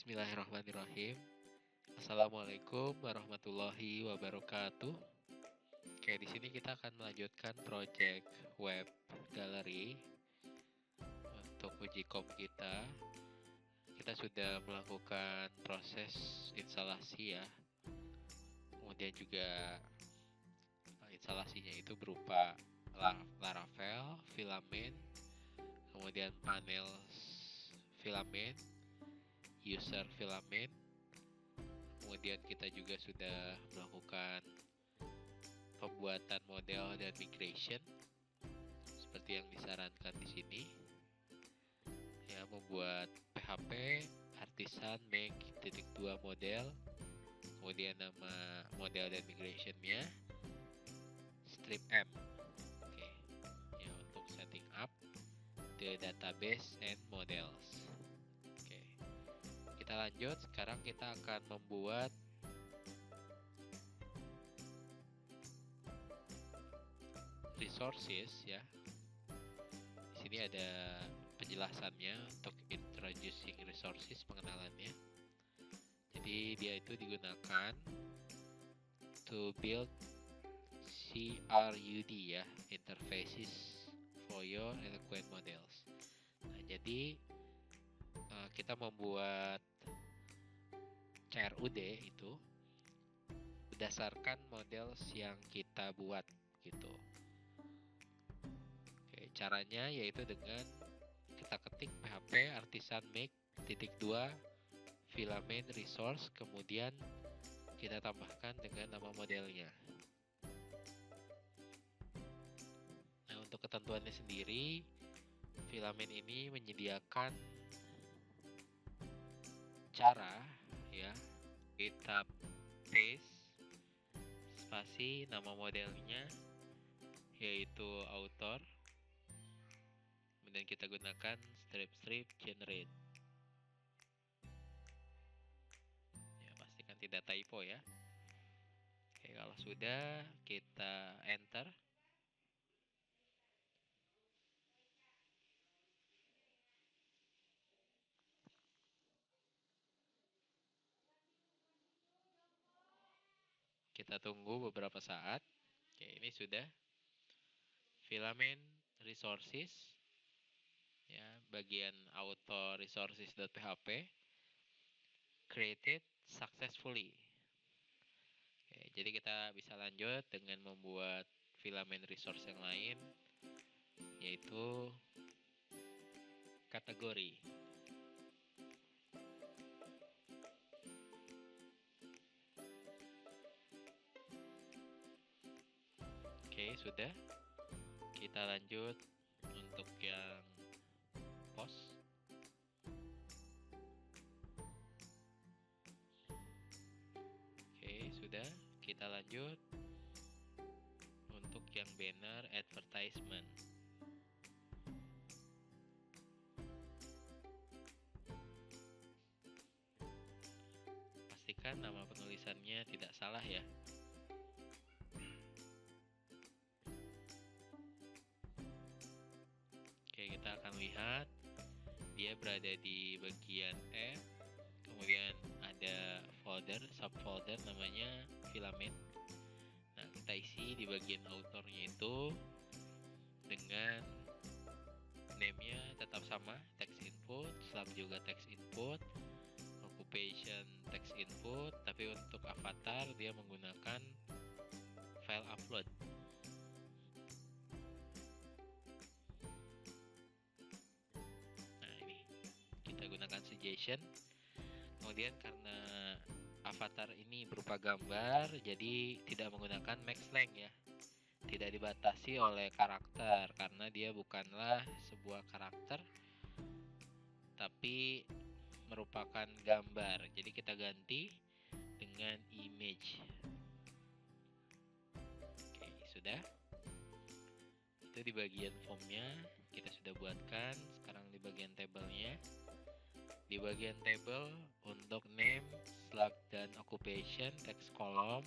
Bismillahirrahmanirrahim. Assalamualaikum warahmatullahi wabarakatuh. Oke, di sini kita akan melanjutkan project web gallery untuk uji kom kita. Kita sudah melakukan proses instalasi ya. Kemudian juga instalasinya itu berupa Laravel, filament, kemudian panel filament, user filament. Kemudian kita juga sudah melakukan pembuatan model dan migration seperti yang disarankan di sini. Ya, membuat PHP Artisan Make .2 model. Kemudian nama model dan migrationnya strip M. Oke. Ya, untuk setting up the database and models. Kita lanjut, sekarang kita akan membuat resources ya. Di sini ada penjelasannya untuk introducing resources, pengenalannya. Jadi dia itu digunakan to build CRUD ya, interfaces for your eloquent models. Nah, jadi kita membuat CRUD itu berdasarkan model yang kita buat gitu. Oke, caranya yaitu dengan kita ketik PHP Artisan Make .2 filament resource, kemudian kita tambahkan dengan nama modelnya. Nah, untuk ketentuannya sendiri, filament ini menyediakan cara ya, kita paste spasi nama modelnya yaitu author, kemudian kita gunakan strip generate ya, pastikan tidak typo ya. Oke, kalau sudah kita enter. Kita tunggu beberapa saat. Oke, ini sudah filament resources ya, bagian auto resources.php created successfully. Oke, jadi kita bisa lanjut dengan membuat filament resource yang lain, yaitu kategori. Oke, sudah. Kita lanjut untuk yang post. Oke, sudah. Kita lanjut untuk yang banner advertisement. Pastikan nama penulisannya tidak salah ya. Oke, kita akan lihat dia berada di bagian F, kemudian ada folder, subfolder namanya filament. Nah, kita isi di bagian autornya itu dengan name-nya tetap sama, text input, slug juga text input, occupation text input, tapi untuk avatar dia menggunakan file upload. Nah, ini kita gunakan suggestion. Kemudian karena avatar ini berupa gambar, jadi tidak menggunakan max length ya. Tidak dibatasi oleh karakter karena dia bukanlah sebuah karakter tapi merupakan gambar. Jadi kita ganti dengan image. Oke, sudah. Itu di bagian formnya kita sudah buatkan. Sekarang di bagian tabelnya. Di bagian table untuk name, slug, dan occupation text column.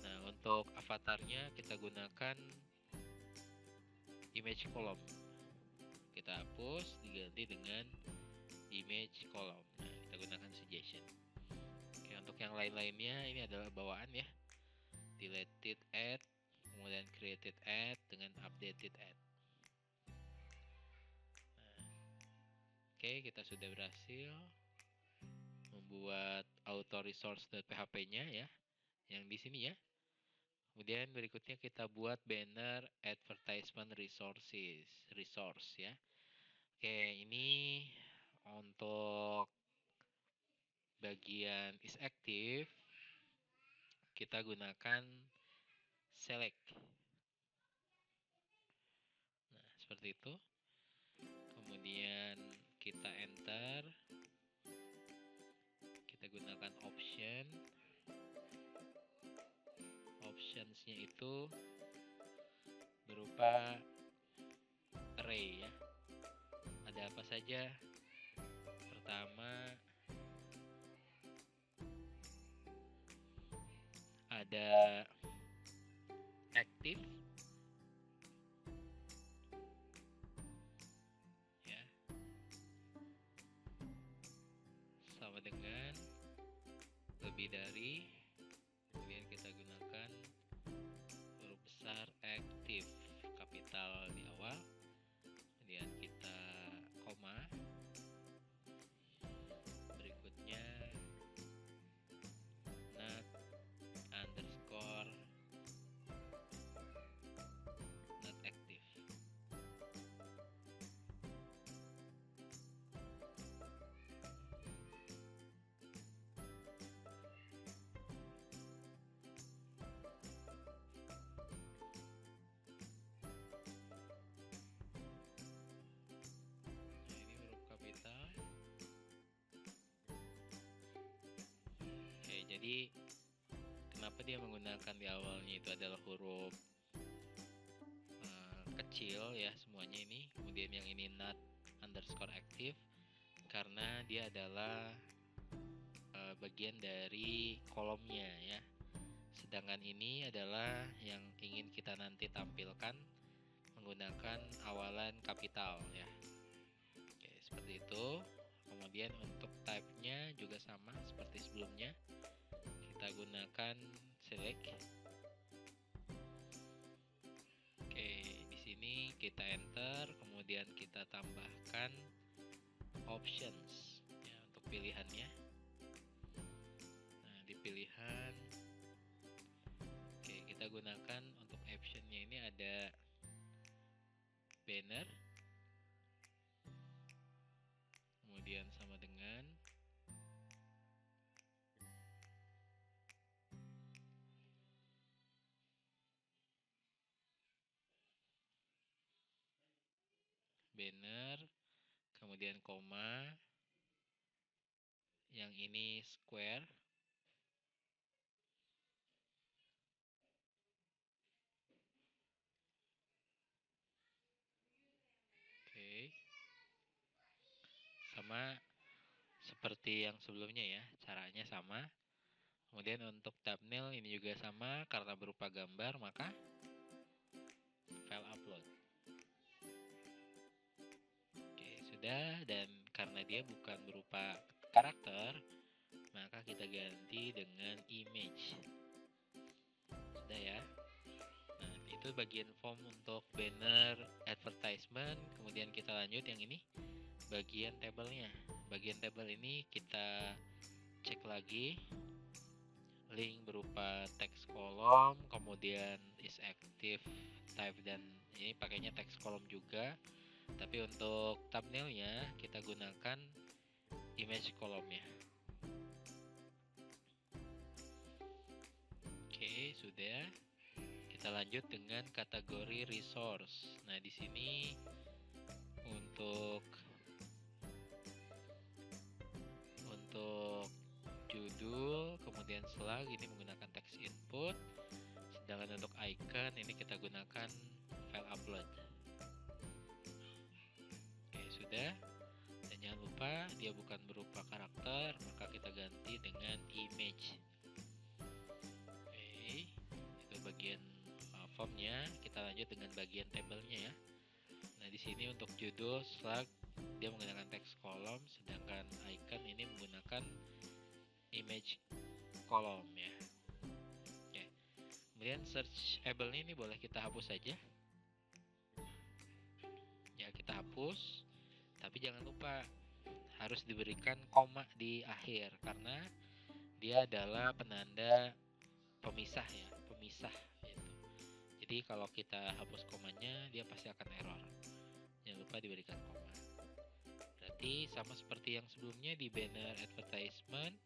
Nah, untuk avatarnya kita gunakan image column. Kita hapus, diganti dengan image column. Nah, kita gunakan suggestion. Oke, untuk yang lain-lainnya ini adalah bawaan ya. Deleted add, kemudian created add dengan updated add. Oke, kita sudah berhasil membuat auto resource.php-nya ya, yang di sini ya. Kemudian berikutnya kita buat banner advertisement resource ya. Oke, ini untuk bagian is active kita gunakan select. Nah, seperti itu. Kemudian kita enter. Kita gunakan option. Optionsnya itu berupa array ya. Ada apa saja? Pertama ada active ya, sama dengan lebih dari, kemudian kita gunakan huruf besar active kapital di awal, kemudian kita koma, berikutnya not underscore not active. Jadi kenapa dia menggunakan di awalnya itu adalah huruf kecil ya semuanya ini, kemudian yang ini not underscore active karena dia adalah bagian dari kolomnya ya. Sedangkan ini adalah yang ingin kita nanti tampilkan menggunakan awalan kapital ya. Oke, seperti itu. Kemudian untuk type-nya juga sama seperti sebelumnya. Kita gunakan select. Oke, di sini kita enter, kemudian kita tambahkan options ya untuk pilihannya. Nah, di pilihan oke, kita gunakan untuk optionnya ini ada banner, kemudian sama dengan banner, kemudian koma, yang ini square, oke, sama seperti yang sebelumnya ya, caranya sama. Kemudian untuk thumbnail ini juga sama, karena berupa gambar maka file upload. Oke, sudah, dan karena dia bukan berupa karakter, maka kita ganti dengan image. Sudah ya. Nah, itu bagian form untuk banner advertisement. Kemudian kita lanjut yang ini, bagian tabelnya. Bagian tabel ini kita cek lagi. Link berupa text kolom, kemudian is active, type, dan ini pakainya text kolom juga. Tapi untuk thumbnailnya kita gunakan image kolomnya. Oke, sudah. Kita lanjut dengan kategori resource. Nah, di sini untuk judul, kemudian slug ini menggunakan text input. Sedangkan untuk icon ini kita gunakan file upload. Oke, sudah. Dan jangan lupa dia bukan berupa karakter, maka kita ganti dengan image. Oke, itu bagian formnya. Kita lanjut dengan bagian tabelnya ya. Nah, di sini untuk judul slug dia menggunakan text kolom, sedangkan menggunakan image column ya. Oke. Kemudian searchable ini boleh kita hapus saja. Ya, kita hapus. Tapi jangan lupa harus diberikan koma di akhir karena dia adalah penanda pemisah ya, pemisah gitu. Jadi kalau kita hapus komanya dia pasti akan error. Jangan lupa diberikan koma. Berarti sama seperti yang sebelumnya di banner advertisement,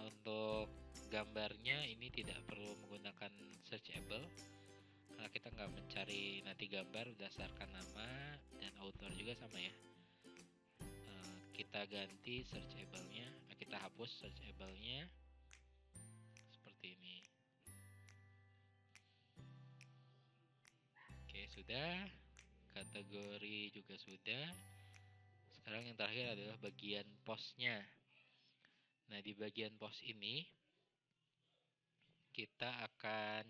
untuk gambarnya ini tidak perlu menggunakan searchable karena kita nggak mencari nanti gambar berdasarkan nama, dan author juga sama ya. Kita ganti searchable-nya, kita hapus searchable-nya seperti ini. Oke, sudah. Kategori juga sudah. Sekarang yang terakhir adalah bagian postnya. Nah, di bagian post ini kita akan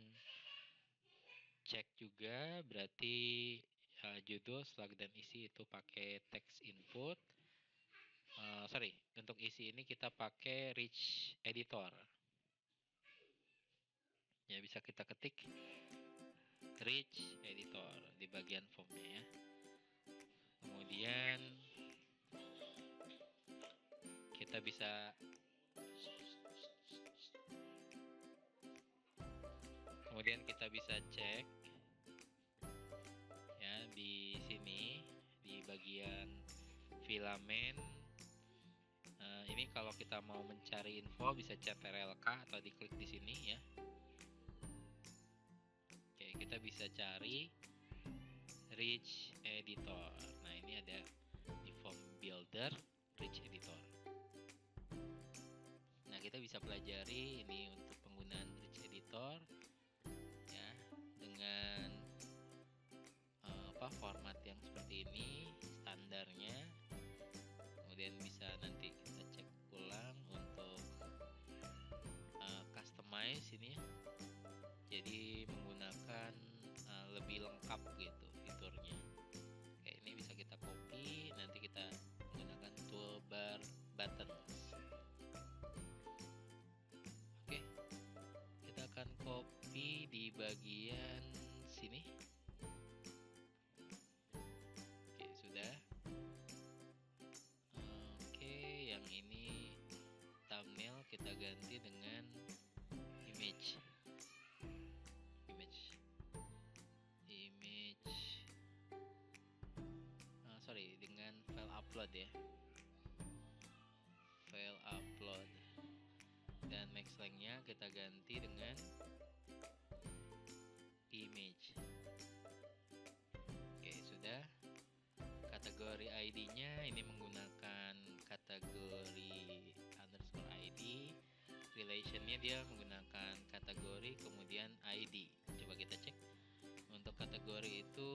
cek juga, berarti judul, slug, dan isi itu pakai text input. Untuk isi ini kita pakai rich editor. Ya, bisa kita ketik rich editor di bagian formnya ya. Kemudian kita bisa cek ya di sini di bagian filamen. Ini kalau kita mau mencari info bisa CTRL-K atau diklik di sini ya. Oke, kita bisa cari rich editor. Nah, ini ada di form builder rich editor. Nah, kita bisa pelajari ini untuk penggunaan rich editor ya dengan format yang seperti ini standarnya. Kemudian bisa nanti kita cek ulang untuk customize ini ya. Jadi menggunakan lebih lengkap gitu fiturnya. Oke, ini bisa kita copy, nanti kita menggunakan toolbar buttons. Oke, kita akan copy di bagian sini. Oke, sudah. Oke, yang ini thumbnail kita ganti dengan image dengan file upload ya, file upload, dan max length-nya kita ganti dengan image. Oke, sudah. Kategori ID-nya ini menggunakan kategori underscore ID. Relation-nya dia menggunakan kategori kemudian ID. Coba kita cek. Untuk kategori itu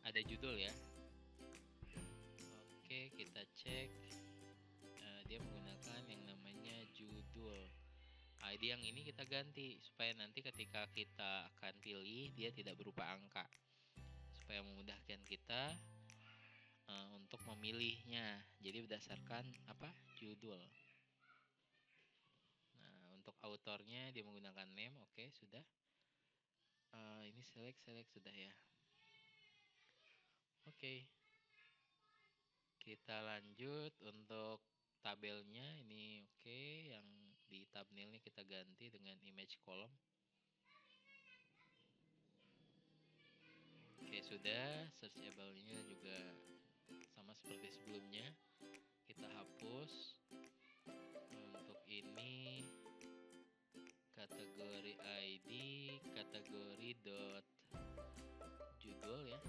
ada judul ya. Oke, kita cek. Dia menggunakan yang namanya judul. ID yang ini kita ganti supaya nanti ketika kita akan pilih dia tidak berupa angka, supaya memudahkan kita untuk memilihnya. Jadi berdasarkan judul. Nah, untuk autornya dia menggunakan name. Oke, sudah. Ini select sudah ya. Oke. Kita lanjut untuk tabelnya ini. Oke, yang di thumbnailnya kita ganti dengan image column. Oke, sudah. Searchable-nya juga sama seperti sebelumnya. Kita hapus. Untuk ini kategori ID, kategori dot judul ya.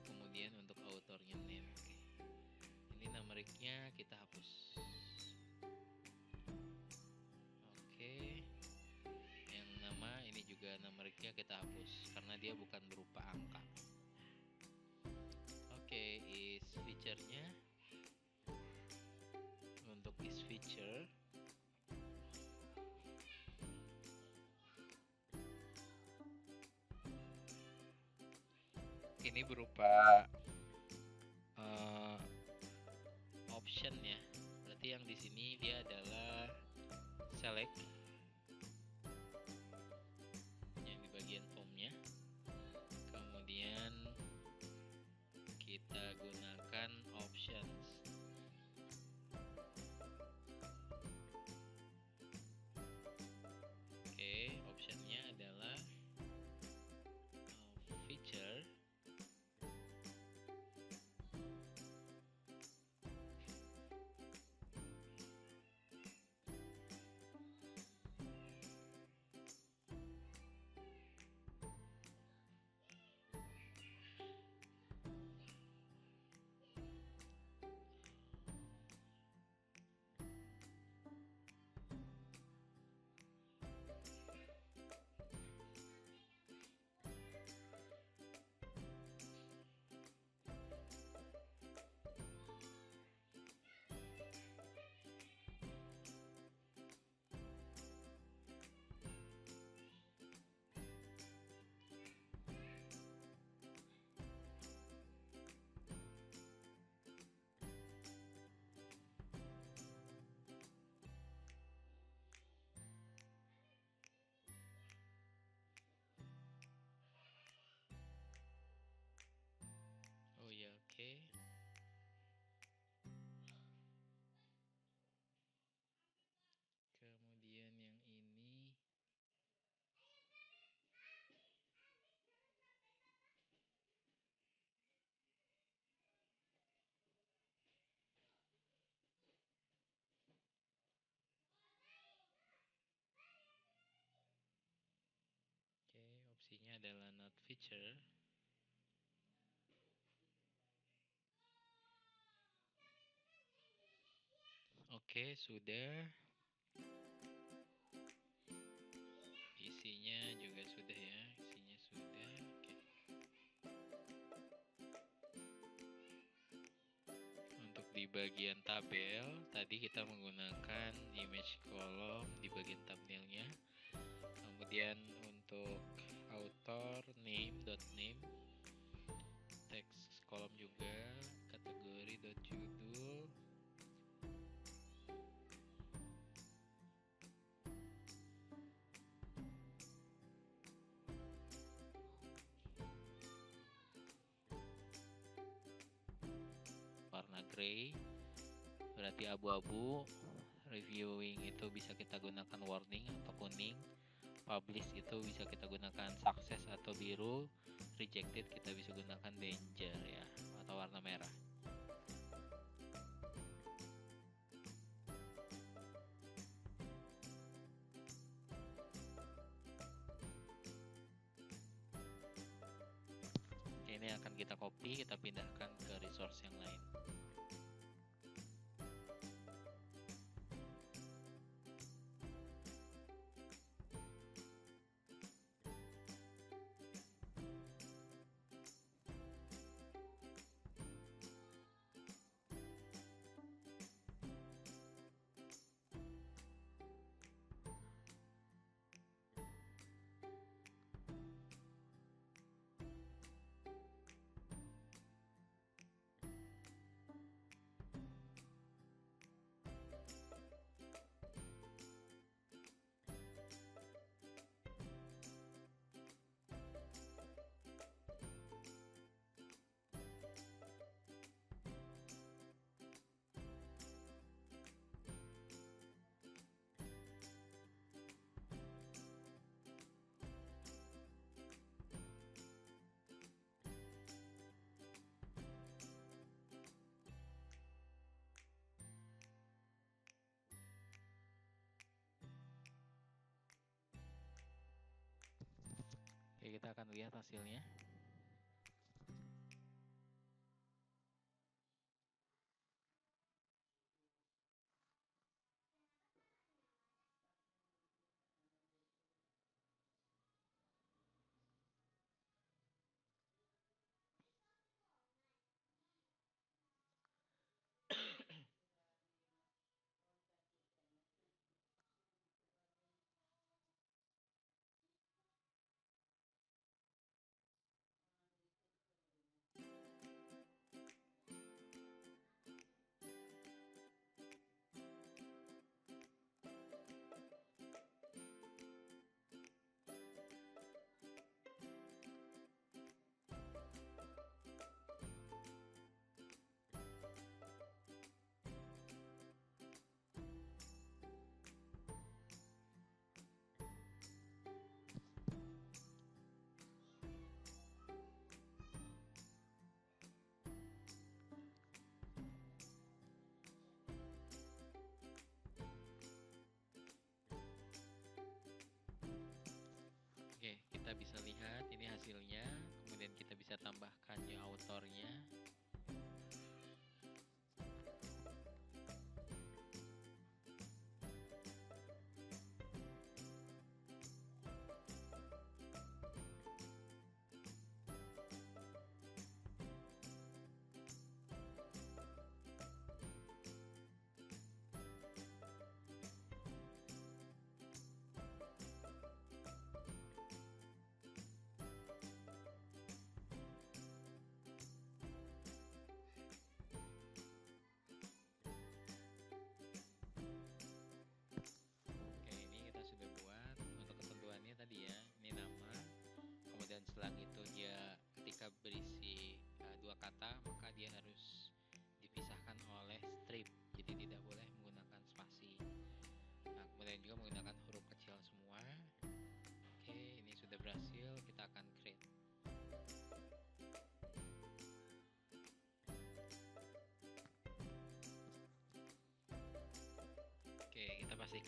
Kemudian untuk autornya name. Ini numericnya kita hapus. Oke. Yang nama ini juga numericnya kita hapus karena dia bukan berupa angka. Oke, is feature-nya. Untuk is feature ini berupa option ya. Berarti yang di sini dia adalah select yang di bagian formnya. Kemudian kita gunakan options. Oke, optionnya adalah feature. Oh ya, oke. Kemudian yang ini oke, opsinya adalah not feature. Oke, sudah. Isinya juga sudah ya, isinya sudah. Oke. Untuk di bagian tabel, tadi kita menggunakan image column di bagian thumbnailnya. Kemudian untuk author name.name, text kolom juga, kategori.judul, warna gray berarti abu-abu. Reviewing itu bisa kita gunakan warning atau kuning. Publish itu bisa kita gunakan success atau biru. Rejected kita bisa gunakan danger ya, atau warna merah. Ini akan kita copy, kita pindahkan ke resource yang lain. Oke, kita akan lihat hasilnya.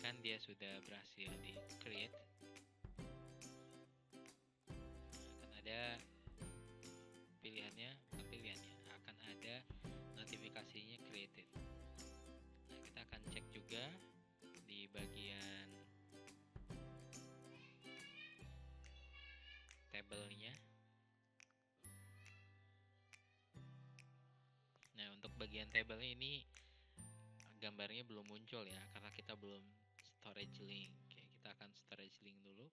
kan dia sudah berhasil di create. Akan ada akan ada notifikasinya created. Nah, kita akan cek juga di bagian tabelnya. Nah, untuk bagian tabelnya ini gambarnya belum muncul ya, karena kita belum storage link. Oke, kita akan storage link dulu.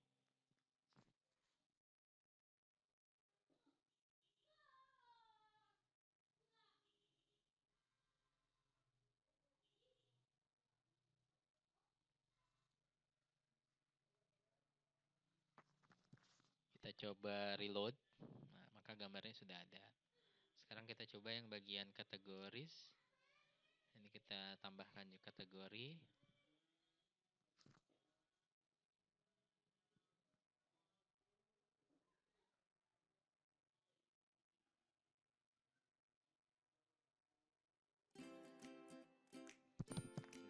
Kita coba reload. Nah, maka gambarnya sudah ada. Sekarang kita coba yang bagian kategoris. Ini kita tambahkan juga kategori.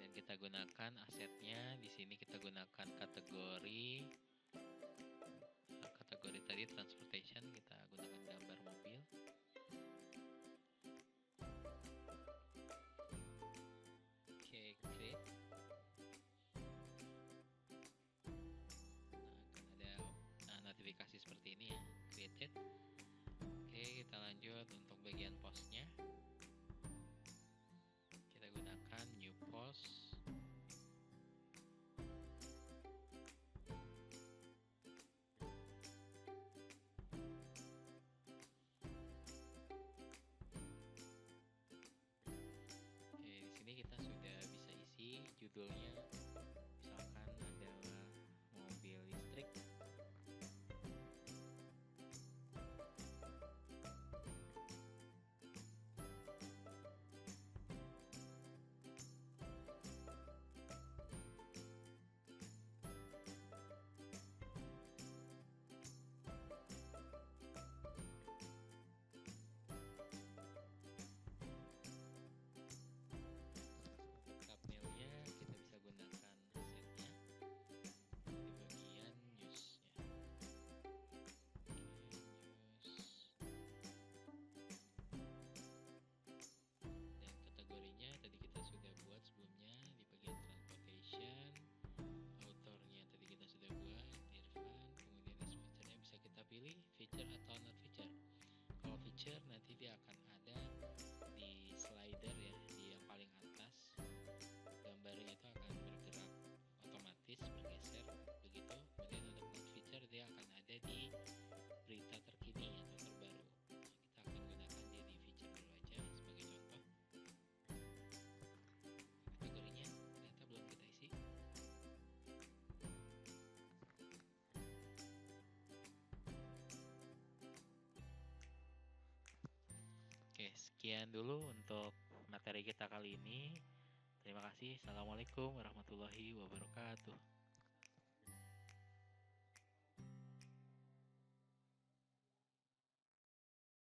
Dan kita gunakan asetnya. Di sini kita gunakan kategori. Kategori tadi transportation, kita gunakan gambar mobil. Oke, create. Nah, akan ada notifikasi seperti ini ya, created. Oke, kita lanjut untuk bagian postnya. Kita gunakan new post. Judulnya misalkan adalah mobil listrik. Feature atau not feature. Kalau feature nanti dia akan ada di slider ya, di yang paling atas. Gambarnya itu akan bergerak otomatis, bergeser begitu. Kemudian untuk not feature dia akan ada di berita terkini atau terbaru. Kita akan gunakan dia di feature dulu aja sebagai contoh. Kategorinya ternyata belum kita isi. Oke, sekian dulu untuk materi kita kali ini. Terima kasih. Assalamualaikum warahmatullahi wabarakatuh.